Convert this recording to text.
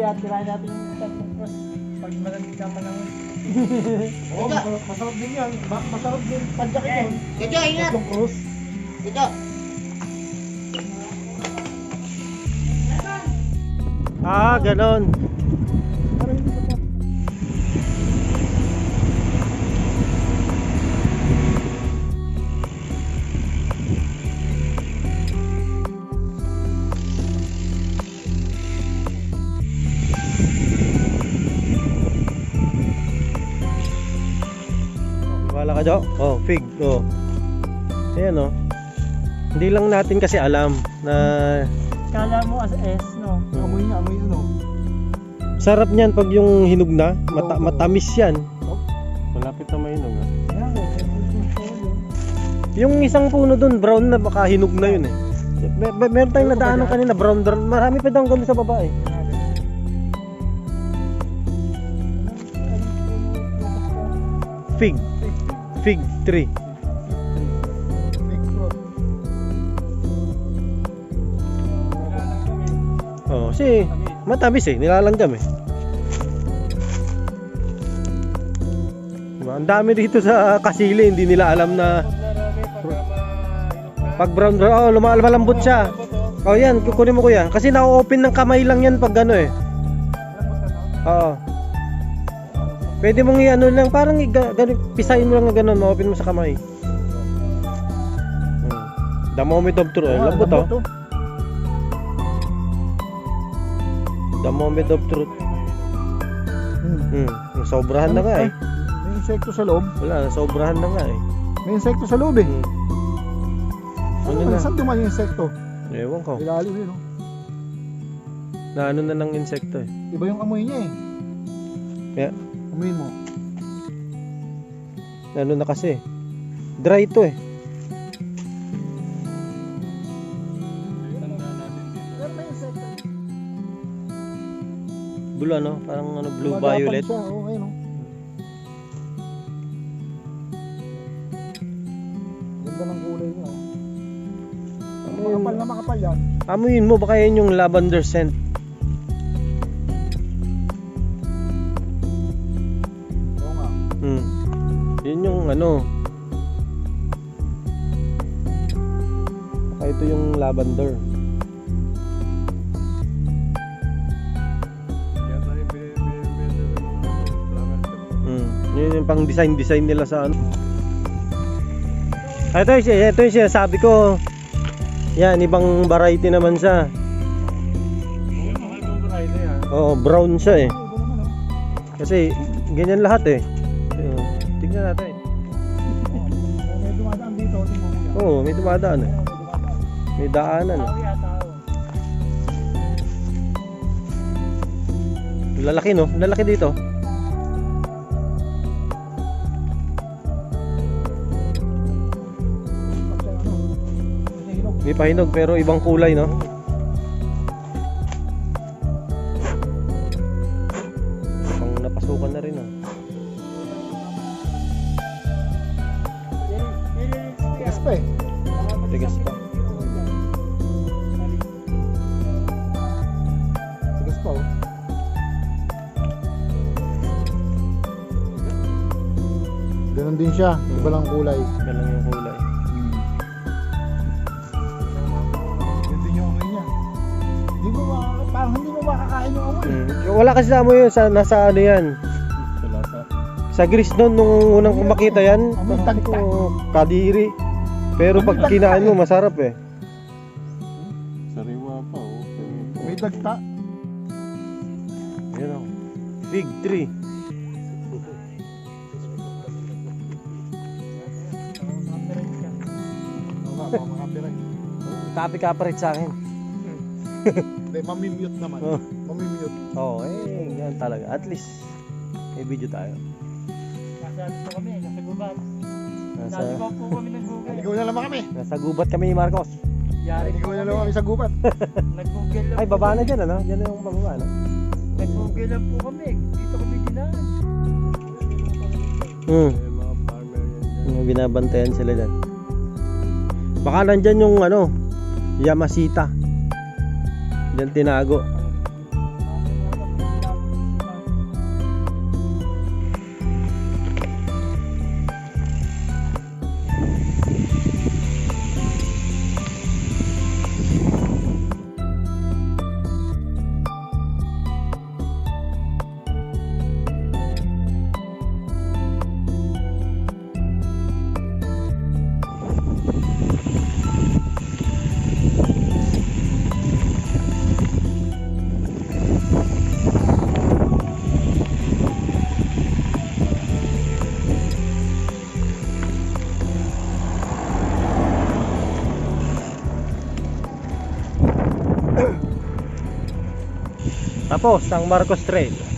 Kuya, tirahin natin yung tatlong cross. Pag malamig na panahon. Oo, masarap din yan. Masarap din. Padyakin yun. Ito, ingat. Tatlong cross. Ito. Ganon. Wala ka, Jo? Oh, fig. Oh. Ayan, oh. Hindi lang natin kasi alam na Kala mo as S, no? Amoy niya, amoy ano. sarap niyan pag yung hinog na. Matamis yan. Malapit na mahinog. Ah. Yan, Yung isang puno dun, brown na, baka hinog na yun eh. Meron tayong nadaanan kanina, brown. Marami pa daw ganda sa baba eh. Fig. Fig tree. Big cross. Oo, kasi matamis eh, nilalanggam eh. Diba? Ang dami dito sa Kasili, hindi nila alam na pag brown, lumalambot siya. Oh yan, kukunin mo kuya. Kasi na-open ng kamay lang yan pag ano eh. Oo. Pwede mong i-ano lang, parang pisahin mo lang na gano'n, ma-open mo sa kamay. The moment of truth. Lambot oh. The moment of truth. Sobrahan na nga eh. May insekto sa loob. Wala, sobrahan na nga eh. May insekto sa loob eh. Ano na? Saan dumaan yung insekto? Ewan ko. Ilalim yun, no? Na ano na ng insekto eh. Iba yung amoy niya eh. Kaya, Amoyin mo. ano na kasi. Dry to eh. Pero may insekto. Blue ano, parang ano, blue Gumagapang violet. siya. Oo, ayun, no? Ganda ng kulay niya. Oh. Makapal na makapal yan. Amuyin mo, baka yan yung lavender scent. Oo nga. Yun yung ano. Baka ito yung lavender. Yun yung pang design nila sa ano. Ito yung sinasabi ko. Yan, ibang variety naman siya. Oo, brown siya eh. Kasi ganyan lahat eh. Tingnan natin. May dumadaan dito. Tingnan mo yan. Oo, may dumadaan eh. May daanan eh. Lalaki no? Lalaki dito. May pahinog pero ibang kulay no? Pang napasukan na rin oh. Tigas pa eh. Tigas pa. Tigas pa oh. Ganon din siya. Iba lang kulay. Iba lang yung kulay. Yun din yung amoy niya. Parang hindi mo makakain yung amoy. Wala kasi sa amoy yun, nasa ano yan. Sa gris doon nung unang kumakita yan, Amoy tagta. kadiri. Pero pag kinain mo masarap eh. Sariwa pa oh. May dagta. Yan oh. Fig tree. Makapirang. Copyright sa akin. Hindi, mamimute naman. Oh. Mamimute. Oo, yan talaga. At least may video tayo. Nasa po kami, nasa gubat. Nasa Naligaw po kami ng Google. Naligaw na naman kami. nasa gubat kami ni Marcos. Yari po Naligaw na kami. naman kami sa gubat. Nag-Google lang Ay, po baba na kami. dyan ano? Dyan na yung bababa no? Nag-Google lang po kami. Dito kami dinaan. Hmm. May mga farmer yan. Binabantayan sila dyan. Baka nandyan yung ano, Yamashita. Diyan tinago. Tapos ang Marcos Trail.